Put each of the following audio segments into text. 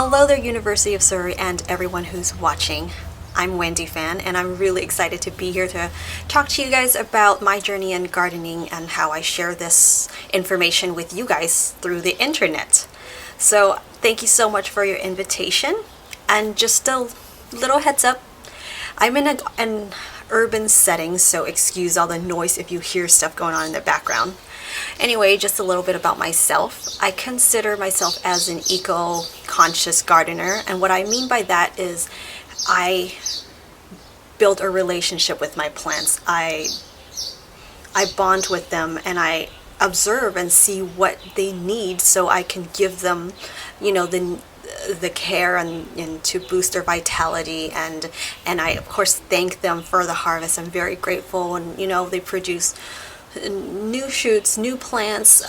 Hello there, University of Surrey and everyone who's watching. I'm Wendy Fan, and I'm really excited to be here to talk to you guys about my journey in gardening and how I share this information with you guys through the internet. So thank you so much for your invitation. And just a little heads up, I'm in an urban setting, so excuse all the noise if you hear stuff going on in the background. Anyway, just a little bit about myself. I consider myself as an eco-conscious gardener, and what I mean by that is I build a relationship with my plants. I bond with them, and I observe and see what they need so I can give them, the care and to boost their vitality, and I of course thank them for the harvest. I'm very grateful, and they produce new shoots, new plants,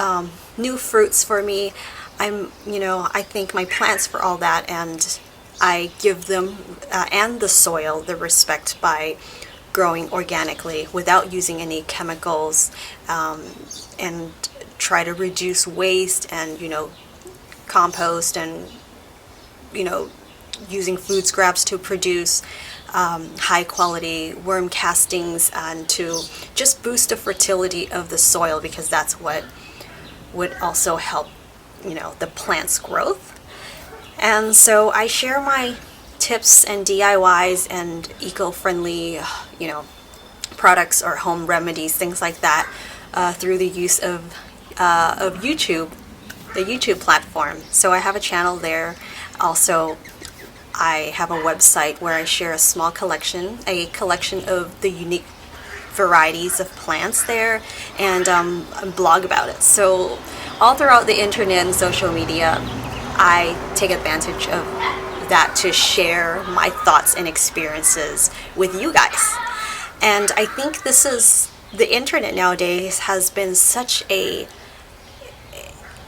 new fruits for me. I thank my plants for all that, and I give them and the soil the respect by growing organically without using any chemicals, and try to reduce waste and compost and using food scraps to produce high quality worm castings, and to just boost the fertility of the soil, because that's what would also help the plant's growth. And so I share my tips and DIYs and eco-friendly products or home remedies, things like that, through the use of YouTube, the YouTube platform. So I have a channel there. Also, I have a website where I share a small collection of the unique varieties of plants there, and blog about it. So all throughout the internet and social media, I take advantage of that to share my thoughts and experiences with you guys. And I think the internet nowadays has been such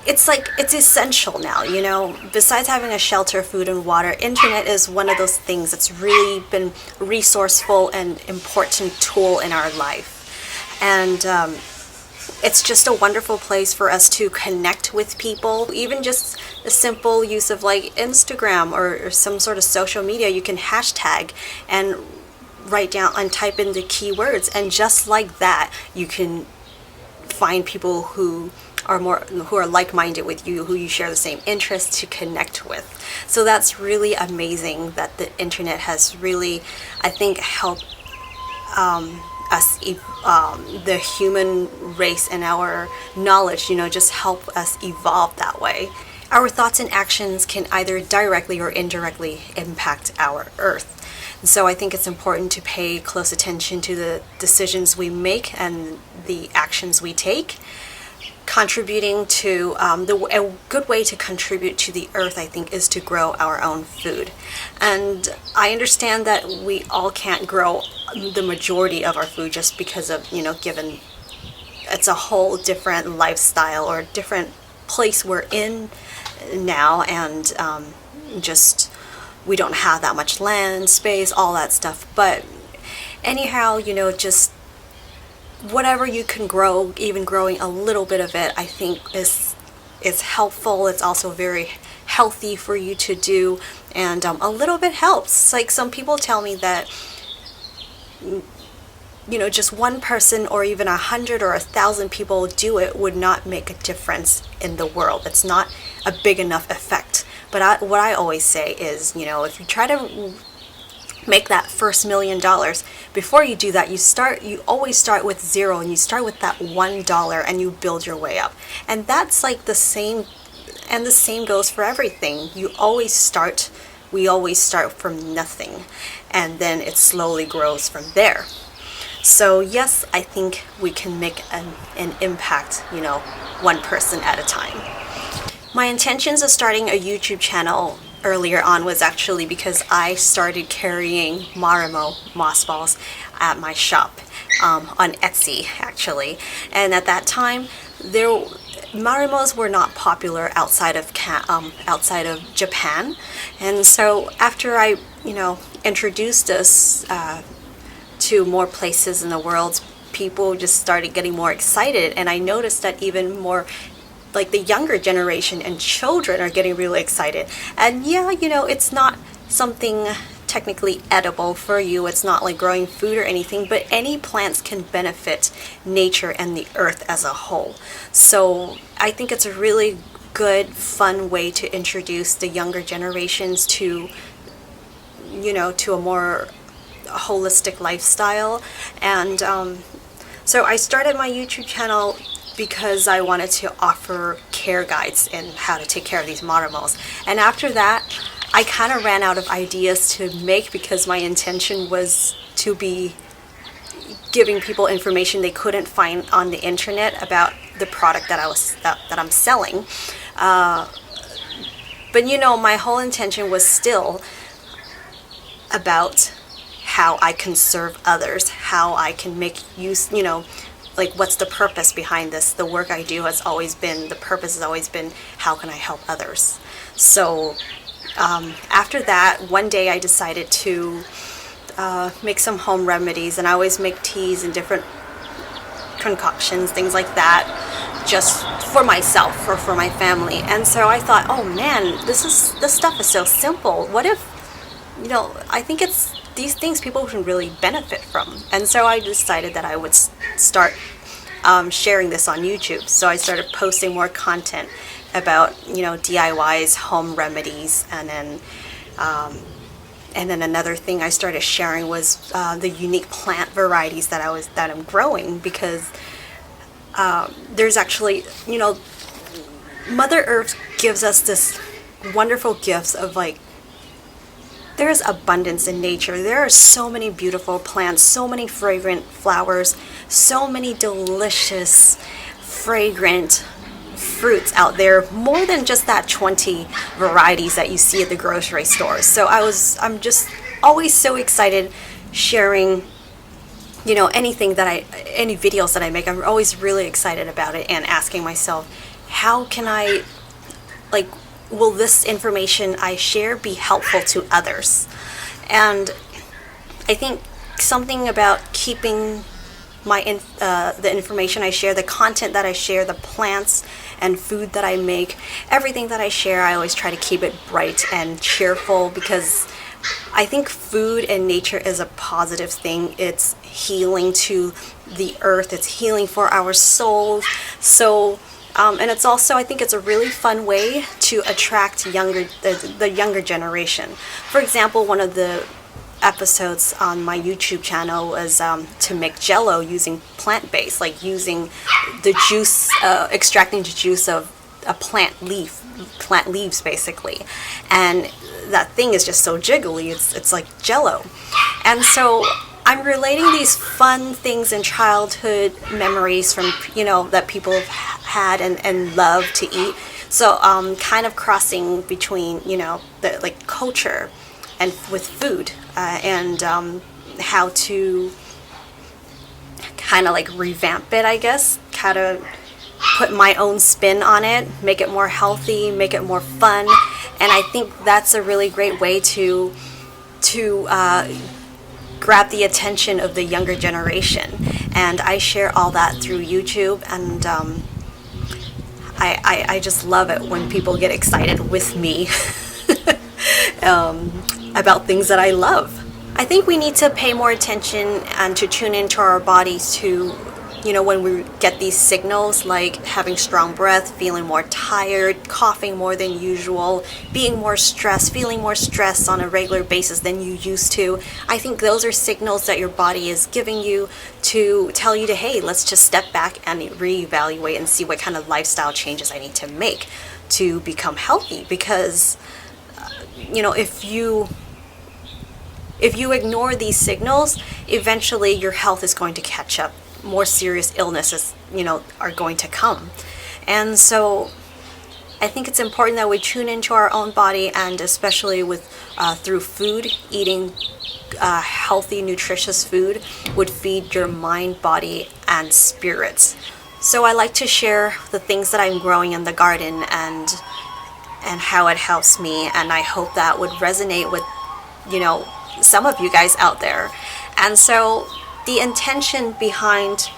it's essential now, Besides having a shelter, food, and water, internet is one of those things that's really been resourceful and important tool in our life. And it's just a wonderful place for us to connect with people. Even just the simple use of like Instagram or some sort of social media, you can hashtag and write down and type in the keywords, and just like that, you can find people who are like-minded with you, who you share the same interests to connect with. So that's really amazing that the internet has really, I think, helped us, the human race, and our knowledge, just help us evolve that way. Our thoughts and actions can either directly or indirectly impact our Earth. And so I think it's important to pay close attention to the decisions we make and the actions we take. Contributing to a good way to contribute to the earth, I think, is to grow our own food. And I understand that we all can't grow the majority of our food just because of, given it's a whole different lifestyle or different place we're in now, and just we don't have that much land space, all that stuff. But anyhow, just whatever you can grow, even growing a little bit of it, I think is helpful. It's also very healthy for you to do, and a little bit helps. Like, some people tell me that just one person or even 100 or 1,000 people do it would not make a difference in the world. It's not a big enough effect. But what I always say is, if you try to make that first $1 million, before you do that, you always start with zero, and you start with that $1 and you build your way up. And that's like the same goes for everything. We always start from nothing, and then it slowly grows from there. So yes, I think we can make an impact, one person at a time. My intentions of starting a YouTube channel earlier on was actually because I started carrying Marimo moss balls at my shop, on Etsy actually, and at that time Marimos were not popular outside of Japan. And so after I introduced this to more places in the world, people just started getting more excited, and I noticed that even more like the younger generation and children are getting really excited. And yeah, it's not something technically edible for you. It's not like growing food or anything, but any plants can benefit nature and the earth as a whole. So I think it's a really good, fun way to introduce the younger generations to, to a more holistic lifestyle. And so I started my YouTube channel because I wanted to offer care guides in how to take care of these maramos. And after that, I kind of ran out of ideas to make, because my intention was to be giving people information they couldn't find on the internet about the product that I'm selling. But my whole intention was still about how I can serve others, how I can make use, like what's the purpose behind this. The work I do the purpose has always been, how can I help others? So after that, one day I decided to make some home remedies, and I always make teas and different concoctions, things like that, just for myself or for my family. And so I thought, oh man, this stuff is so simple. What if, I think it's these things people can really benefit from. And so I decided that I would start sharing this on YouTube. So I started posting more content about DIYs, home remedies, and then another thing I started sharing was the unique plant varieties that I'm growing, because there's actually, Mother Earth gives us this wonderful gifts of, like, there's abundance in nature. There are so many beautiful plants, so many fragrant flowers, so many delicious, fragrant fruits out there, more than just that 20 varieties that you see at the grocery stores. So I'm just always so excited sharing, any videos that I make. I'm always really excited about it and asking myself, how can I, will this information I share be helpful to others? And I think something about keeping the information I share, the content that I share, the plants and food that I make, everything that I share, I always try to keep it bright and cheerful, because I think food and nature is a positive thing. It's healing to the earth. It's healing for our souls. So and it's also, I think it's a really fun way to attract the younger generation. For example, one of the episodes on my YouTube channel was to make Jello using plant-based, like using the juice, extracting the juice of a plant leaves basically, and that thing is just so jiggly. It's like Jello, and so I'm relating these fun things and childhood memories from that people have had and love to eat. So kind of crossing between the like culture and with food, and how to kind of like revamp it, I guess, how to put my own spin on it, make it more healthy, make it more fun. And I think that's a really great way to grab the attention of the younger generation. And I share all that through YouTube, and I just love it when people get excited with me about things that I love. I think we need to pay more attention and to tune into our bodies to, when we get these signals, like having strong breath, feeling more tired, coughing more than usual, being more stressed, feeling more stress on a regular basis than you used to. I think those are signals that your body is giving you to tell you to, hey, let's just step back and reevaluate and see what kind of lifestyle changes I need to make to become healthy. Because, if you ignore these signals, eventually your health is going to catch up. More serious illnesses, are going to come. And so I think it's important that we tune into our own body, and especially with through food. Eating healthy, nutritious food would feed your mind, body, and spirits. So I like to share the things that I'm growing in the garden and how it helps me, and I hope that would resonate with some of you guys out there. And so the intention behind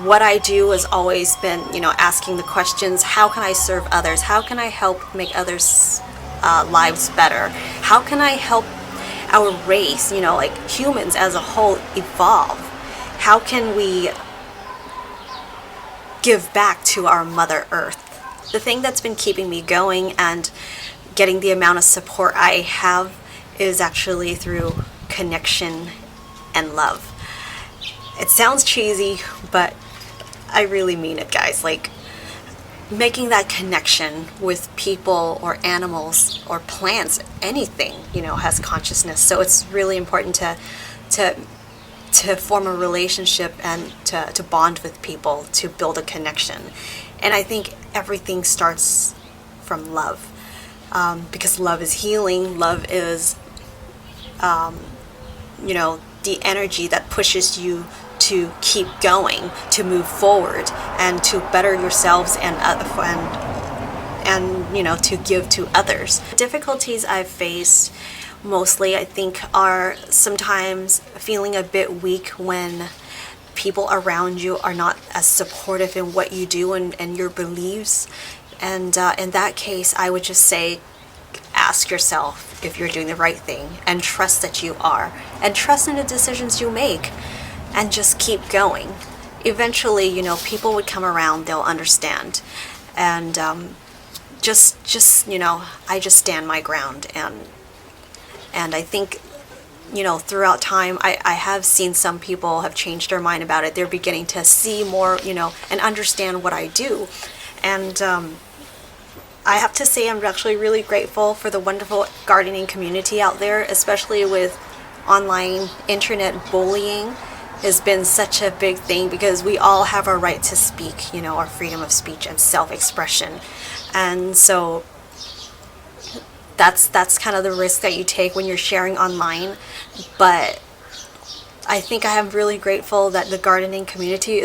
what I do has always been, asking the questions, how can I serve others? How can I help make others' lives better? How can I help our race, like humans as a whole, evolve? How can we give back to our Mother Earth? The thing that's been keeping me going and getting the amount of support I have is actually through connection and love. It sounds cheesy, but I really mean it, guys. Like, making that connection with people or animals or plants, anything, has consciousness. So it's really important to form a relationship and to bond with people, to build a connection. And I think everything starts from love, because love is healing. Love is, the energy that pushes you to keep going, to move forward, and to better yourselves and to give to others. The difficulties I've faced mostly, I think, are sometimes feeling a bit weak when people around you are not as supportive in what you do and your beliefs. And in that case, I would just say, ask yourself if you're doing the right thing, and trust that you are, and trust in the decisions you make, and just keep going. Eventually, people would come around, they'll understand. And I just stand my ground. And I think, throughout time, I have seen some people have changed their mind about it. They're beginning to see more, and understand what I do. And I have to say, I'm actually really grateful for the wonderful gardening community out there, especially with online internet bullying has been such a big thing, because we all have our right to speak, our freedom of speech and self-expression. And so that's kind of the risk that you take when you're sharing online. But I think I am really grateful that the gardening community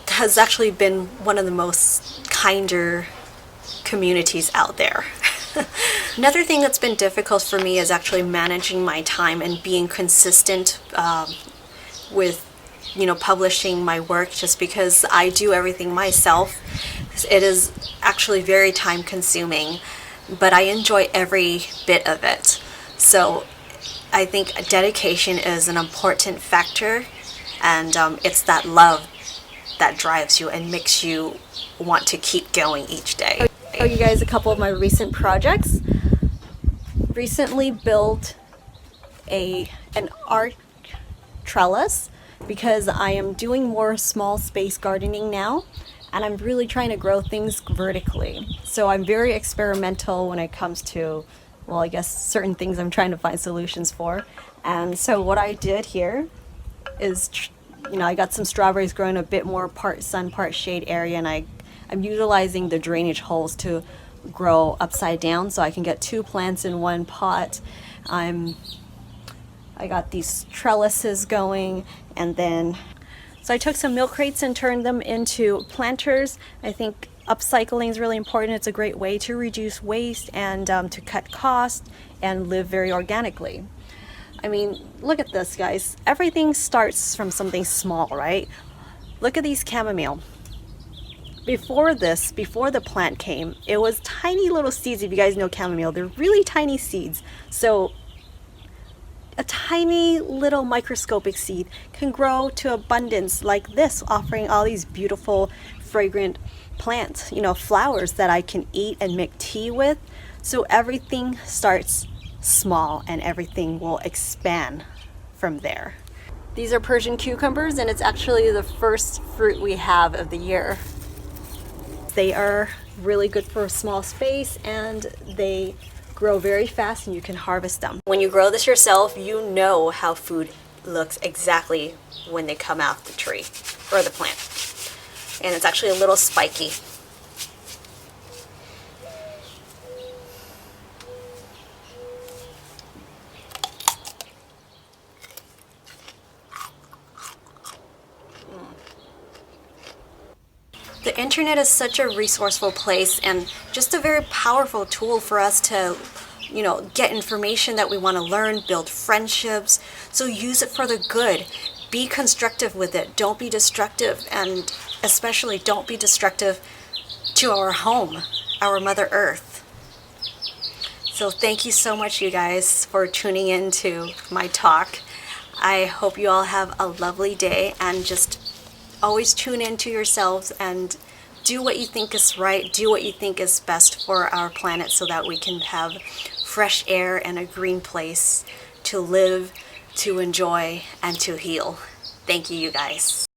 has actually been one of the most kinder communities out there. Another thing that's been difficult for me is actually managing my time and being consistent with publishing my work, just because I do everything myself. It is actually very time consuming, but I enjoy every bit of it. So I think dedication is an important factor, and it's that love that drives you and makes you want to keep going each day. I'll show you guys a couple of my recent projects. Recently built an art trellis, because I am doing more small space gardening now, and I'm really trying to grow things vertically. So I'm very experimental when it comes to, well, I guess certain things I'm trying to find solutions for. And so what I did here is, I got some strawberries growing a bit more part sun, part shade area, and I'm utilizing the drainage holes to grow upside down so I can get 2 plants in one pot. I got these trellises going, and then so I took some milk crates and turned them into planters. I think upcycling is really important. It's a great way to reduce waste and to cut costs and live very organically. I mean, look at this, guys. Everything starts from something small, right? Look at these chamomile. Before the plant came, it was tiny little seeds. If you guys know chamomile, they're really tiny seeds. So a tiny little microscopic seed can grow to abundance like this, offering all these beautiful, fragrant plants, flowers that I can eat and make tea with. So everything starts small and everything will expand from there. These are Persian cucumbers, and it's actually the first fruit we have of the year. They are really good for a small space, and they grow very fast, and you can harvest them. When you grow this yourself, you know how food looks exactly when they come out the tree or the plant. And it's actually a little spiky. The internet is such a resourceful place and just a very powerful tool for us to, get information that we want to learn, build friendships. So use it for the good. be constructive with it. Don't be destructive, and especially don't be destructive to our home, our Mother Earth. So thank you so much, you guys, for tuning in to my talk. I hope you all have a lovely day, and just always tune in to yourselves and do what you think is right, do what you think is best for our planet, so that we can have fresh air and a green place to live, to enjoy, and to heal. Thank you, you guys.